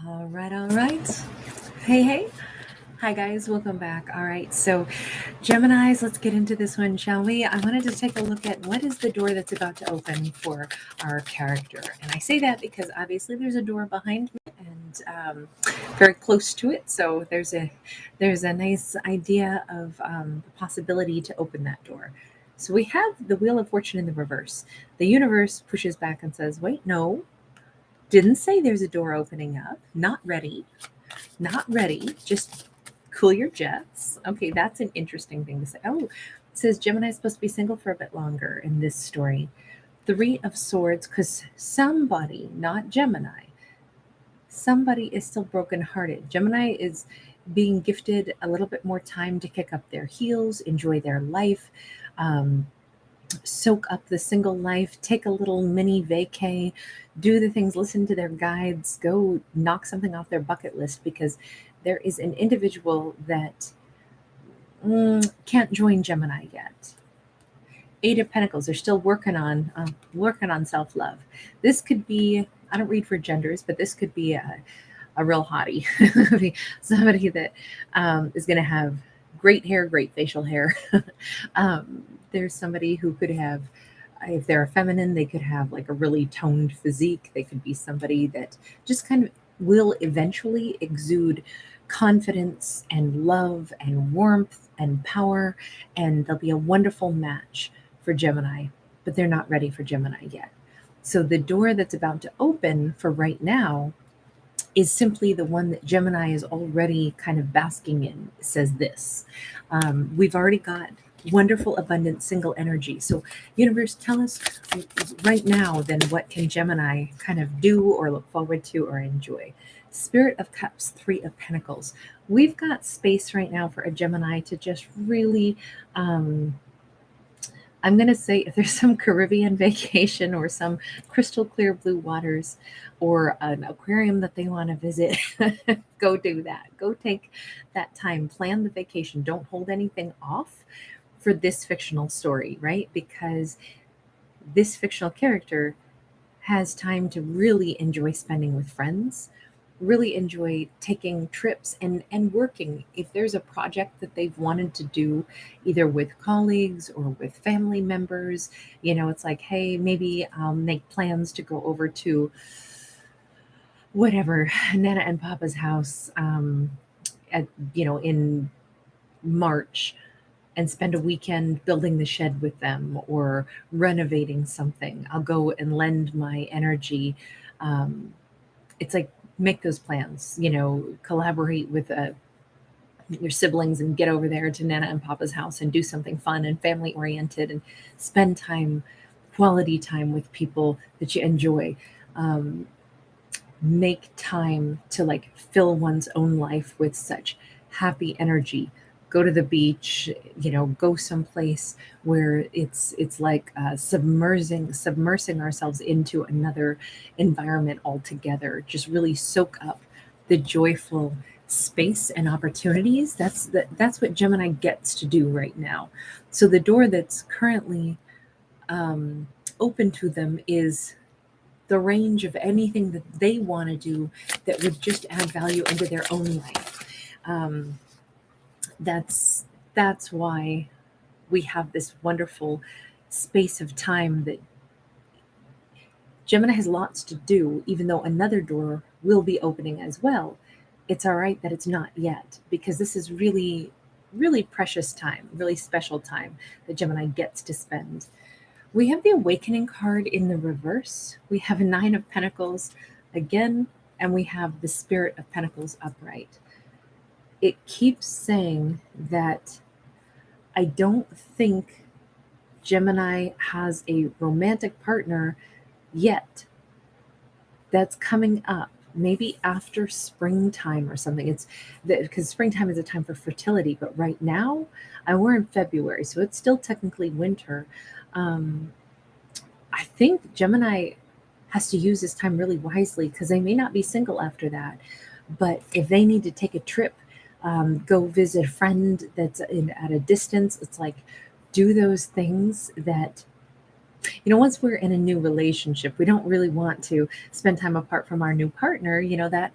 All right, all right. Hey, hey. Hi, guys. Welcome back. All right. So, Geminis, let's get into this one, shall we? I wanted to take a look at what is the door that's about to open for our character. And I say that because obviously there's a door behind me and very close to it. So there's a nice idea of the possibility to open that door. So we have the Wheel of Fortune in the reverse. The universe pushes back and says, "Wait, no, didn't say there's a door opening up. Not ready. Not ready. Just cool your jets." Okay, that's an interesting thing to say. Oh, it says Gemini is supposed to be single for a bit longer in this story. Three of Swords, because somebody, not Gemini, somebody is still brokenhearted. Gemini is being gifted a little bit more time to kick up their heels, enjoy their life, um, soak up the single life, take a little mini vacay, do the things, listen to their guides, go knock something off their bucket list because there is an individual that can't join Gemini yet. Eight of Pentacles. They're still working on self love. This could be. I don't read for genders, but this could be a real hottie, somebody that is going to have great hair, great facial hair. There's somebody who could have, if they're a feminine, they could have like a really toned physique. They could be somebody that just kind of will eventually exude confidence and love and warmth and power, and they'll be a wonderful match for Gemini, but they're not ready for Gemini yet. So the door that's about to open for right now is simply the one that Gemini is already kind of basking in. It says this. We've already got wonderful, abundant, single energy. So, universe, tell us right now then what can Gemini kind of do or look forward to or enjoy? Spirit of Cups, Three of Pentacles. We've got space right now for a Gemini to just really I'm going to say if there's some Caribbean vacation or some crystal clear blue waters or an aquarium that they want to visit, go do that. Go take that time, plan the vacation. Don't hold anything off for this fictional story, right? Because this fictional character has time to really enjoy spending with friends, really enjoy taking trips and working. If there's a project that they've wanted to do, either with colleagues or with family members, it's like, hey, maybe I'll make plans to go over to whatever, Nana and Papa's house, at in March, and spend a weekend building the shed with them or renovating something. I'll go and lend my energy. It's like, make those plans, collaborate with your siblings and get over there to Nana and Papa's house and do something fun and family oriented and spend time, quality time with people that you enjoy. Um, Make time to like fill one's own life with such happy energy. Go to the beach, go someplace where it's like submersing ourselves into another environment altogether. Just really soak up the joyful space and opportunities. That's what Gemini gets to do right now. So the door that's currently um, open to them is the range of anything that they want to do that would just add value into their own life. Um, that's why we have this wonderful space of time that Gemini has lots to do, even though another door will be opening as well. It's all right that it's not yet, because this is really, really precious time, really special time that Gemini gets to spend. We have the Awakening card in the reverse. We have a Nine of Pentacles again, and we have the Spirit of Pentacles upright. It keeps saying that I don't think Gemini has a romantic partner yet. That's coming up, maybe after springtime or something. It's because springtime is a time for fertility, but right now, we're in February, so it's still technically winter. Um, I think Gemini has to use this time really wisely because they may not be single after that. But if they need to take a trip, go visit a friend that's at a distance, it's like, do those things that, once we're in a new relationship, we don't really want to spend time apart from our new partner. That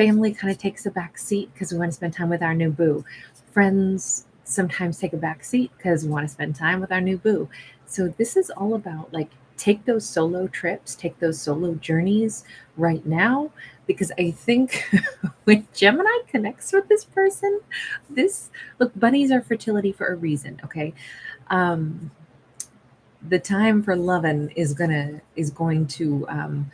Family kind of takes a back seat because we want to spend time with our new boo. Friends sometimes take a back seat because we want to spend time with our new boo. So this is all about like take those solo trips, take those solo journeys right now, because I think when Gemini connects with this person, this look, bunnies are fertility for a reason, okay? Um, the time for loving is going to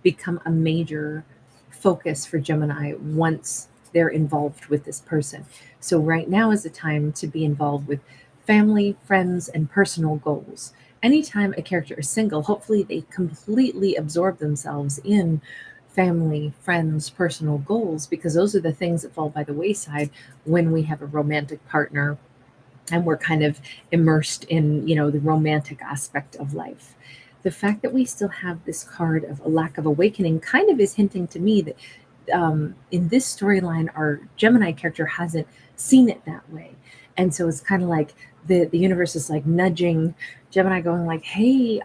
become a major focus for Gemini once they're involved with this person. So right now is the time to be involved with family, friends, and personal goals. Anytime a character is single, hopefully they completely absorb themselves in family, friends, personal goals, because those are the things that fall by the wayside when we have a romantic partner and we're kind of immersed in the romantic aspect of life. The fact that we still have this card of a lack of awakening kind of is hinting to me that in this storyline our Gemini character hasn't seen it that way, and so it's kind of like the universe is like nudging Gemini, going like, hey,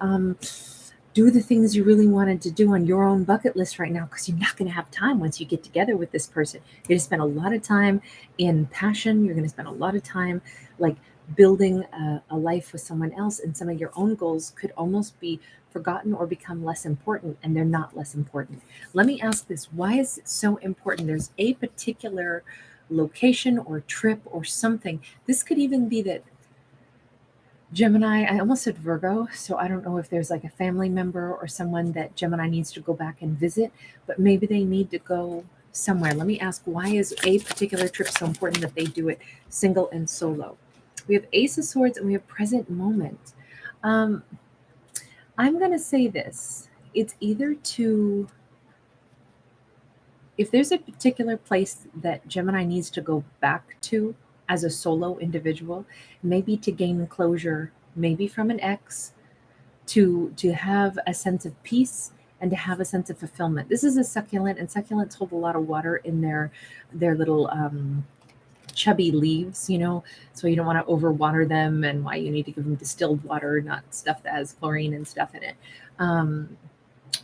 do the things you really wanted to do on your own bucket list right now, because you're not going to have time once you get together with this person. You're going to spend a lot of time in passion. You're going to spend a lot of time like building a life with someone else, and some of your own goals could almost be forgotten or become less important, and they're not less important. Let me ask this: why is it so important? There's a particular location or trip or something. This could even be that Gemini, I almost said Virgo, so I don't know if there's like a family member or someone that Gemini needs to go back and visit, but maybe they need to go somewhere. Let me ask, why is a particular trip so important that they do it single and solo? We have Ace of Swords and we have Present Moment. Um, I'm going to say this. It's either to, if there's a particular place that Gemini needs to go back to as a solo individual, maybe to gain closure, maybe from an ex, to have a sense of peace and to have a sense of fulfillment. This is a succulent, and succulents hold a lot of water in their little chubby leaves, so you don't want to overwater them, and why you need to give them distilled water, not stuff that has chlorine and stuff in it,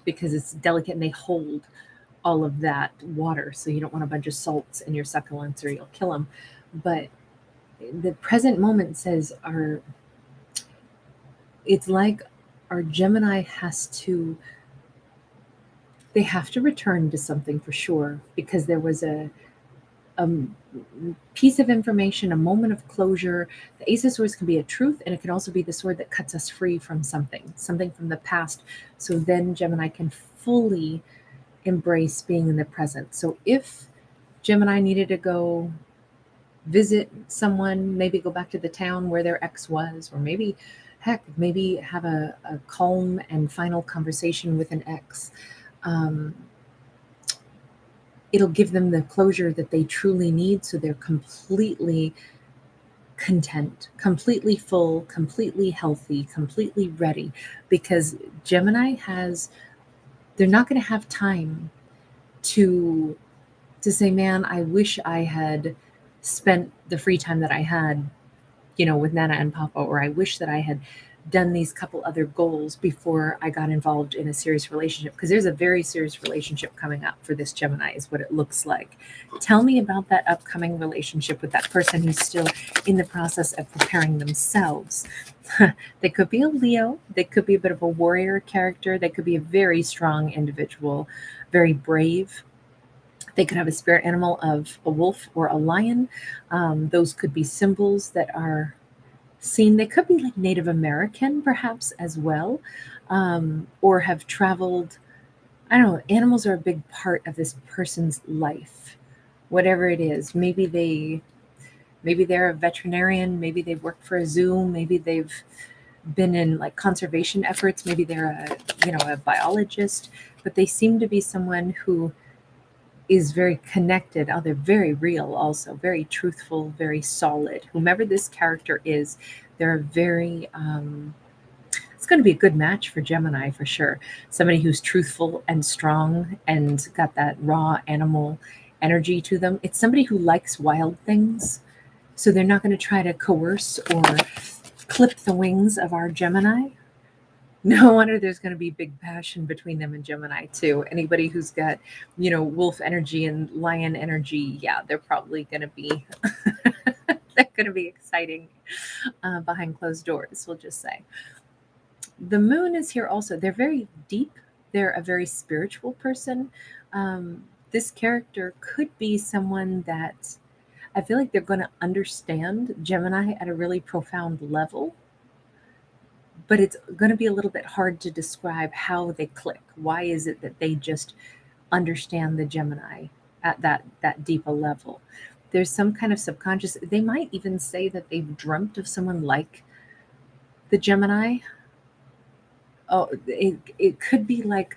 because it's delicate and they hold all of that water. So you don't want a bunch of salts in your succulents or you'll kill them. But the present moment says it's like our Gemini they have to return to something for sure, because there was a piece of information, a moment of closure. The Ace of Swords can be a truth, and it can also be the sword that cuts us free from something from the past. So then Gemini can fully embrace being in the present. So if Gemini needed to go visit someone, maybe go back to the town where their ex was, or maybe, heck, maybe have a calm and final conversation with an ex, it'll give them the closure that they truly need, so they're completely content, completely full, completely healthy, completely ready, because Gemini they're not going to have time to say, man, I wish I had spent the free time that I had, with Nana and Papa, or I wish that I had done these couple other goals before I got involved in a serious relationship, because there's a very serious relationship coming up for this Gemini is what it looks like. Tell me about that upcoming relationship with that person who's still in the process of preparing themselves. They could be a Leo. They could be a bit of a warrior character. They could be a very strong individual, very brave. They could have a spirit animal of a wolf or a lion. Those could be symbols that are seen. They could be like Native American, perhaps, as well, or have traveled. I don't know. Animals are a big part of this person's life, whatever it is. Maybe they're a veterinarian. Maybe they've worked for a zoo. Maybe they've been in like conservation efforts. Maybe they're a biologist. But they seem to be someone who is very connected. Oh, they're very real, also very truthful, very solid. Whomever this character is, they're very it's going to be a good match for Gemini for sure. Somebody who's truthful and strong and got that raw animal energy to them. It's somebody who likes wild things, so they're not going to try to coerce or clip the wings of our Gemini. No wonder there's going to be big passion between them and Gemini too. Anybody who's got, wolf energy and lion energy, yeah, they're probably going to be they're going to be exciting behind closed doors. We'll just say the moon is here also. They're very deep. They're a very spiritual person. This character could be someone that I feel like they're going to understand Gemini at a really profound level, but it's going to be a little bit hard to describe how they click. Why is it that they just understand the Gemini at that deeper level? There's some kind of subconscious. They might even say that they've dreamt of someone like the Gemini. Oh, it could be like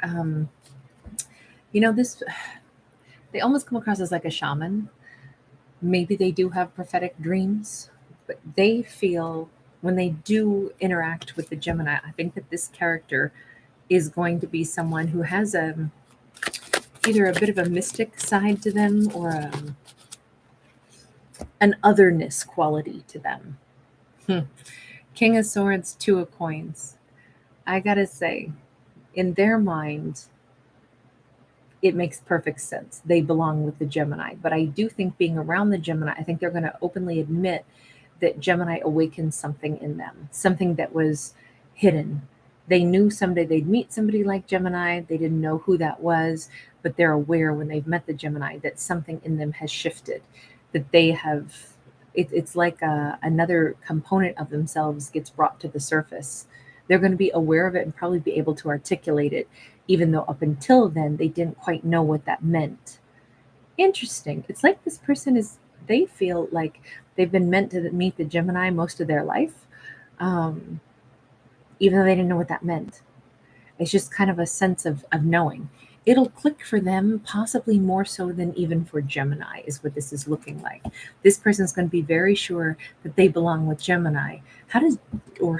this. They almost come across as like a shaman. Maybe they do have prophetic dreams, but they feel when they do interact with the Gemini, I think that this character is going to be someone who has either a bit of a mystic side to them or an otherness quality to them. King of Swords, Two of Coins. I gotta say, in their mind, it makes perfect sense. They belong with the Gemini. But I do think being around the Gemini, I think they're going to openly admit that Gemini awakened something in them, something that was hidden. They knew someday they'd meet somebody like Gemini. They didn't know who that was, but they're aware when they've met the Gemini that something in them has shifted, that they have. It's like another component of themselves gets brought to the surface. They're going to be aware of it and probably be able to articulate it, even though up until then they didn't quite know what that meant. Interesting. It's like this person they feel like they've been meant to meet the Gemini most of their life, um, even though they didn't know what that meant. It's just kind of a sense of knowing. It'll click for them, possibly more so than even for Gemini, is what this is looking like. This person's going to be very sure that they belong with Gemini. How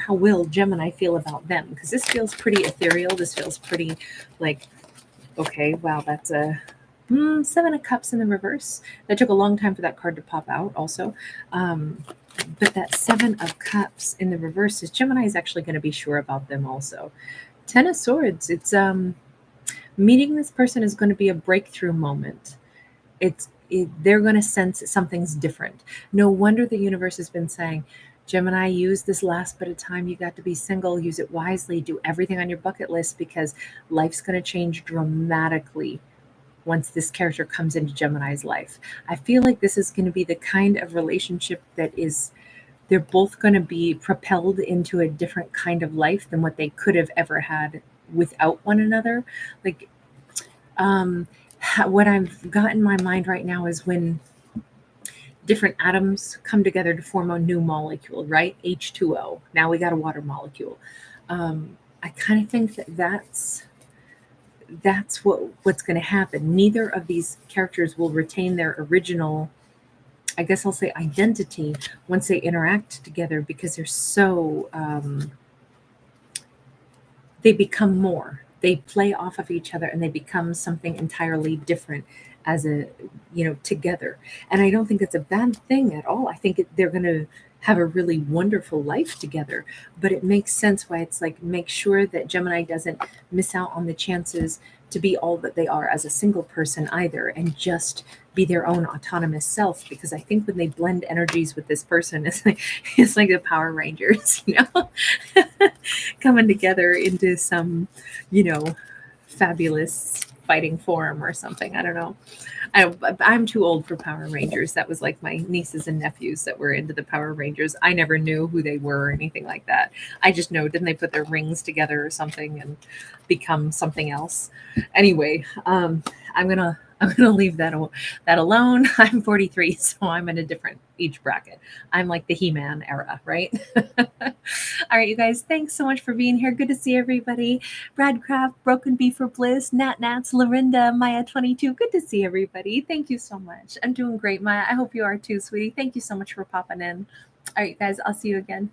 will Gemini feel about them? Because this feels pretty ethereal. This feels pretty like, okay, wow, that's a Seven of Cups in the reverse. That took a long time for that card to pop out, also. But that Seven of Cups in the reverse is Gemini is actually going to be sure about them also. Ten of Swords. It's meeting this person is going to be a breakthrough moment. They're going to sense something's different. No wonder the universe has been saying, Gemini, use this last bit of time you got to be single, use it wisely, do everything on your bucket list, because life's going to change dramatically once this character comes into Gemini's life. I feel like this is going to be the kind of relationship that they're both going to be propelled into a different kind of life than what they could have ever had without one another. Like, what I've got in my mind right now is when different atoms come together to form a new molecule, right? H2O. Now we got a water molecule. I kind of think that's what's going to happen. Neither of these characters will retain their original, I guess I'll say, identity once they interact together, because they're so they become more. They play off of each other and they become something entirely different as together. And I don't think it's a bad thing at all. I think they're going to have a really wonderful life together. But it makes sense why it's like, make sure that Gemini doesn't miss out on the chances to be all that they are as a single person either, and just be their own autonomous self. Because I think when they blend energies with this person, it's like the Power Rangers, coming together into some, fabulous fighting form or something. I don't know. I'm too old for Power Rangers. That was like my nieces and nephews that were into the Power Rangers. I never knew who they were or anything like that. I just know, didn't they put their rings together or something and become something else? Anyway, I'm gonna leave that alone. I'm 43, so I'm in a different age bracket. I'm like the He-Man era, right? All right, you guys, thanks so much for being here. Good to see everybody. Brad Craft, Broken Bee for Bliss, Nat Nats, Lorinda, Maya 22. Good to see everybody. Thank you so much. I'm doing great, Maya. I hope you are too, sweetie. Thank you so much for popping in. All right, guys, I'll see you again.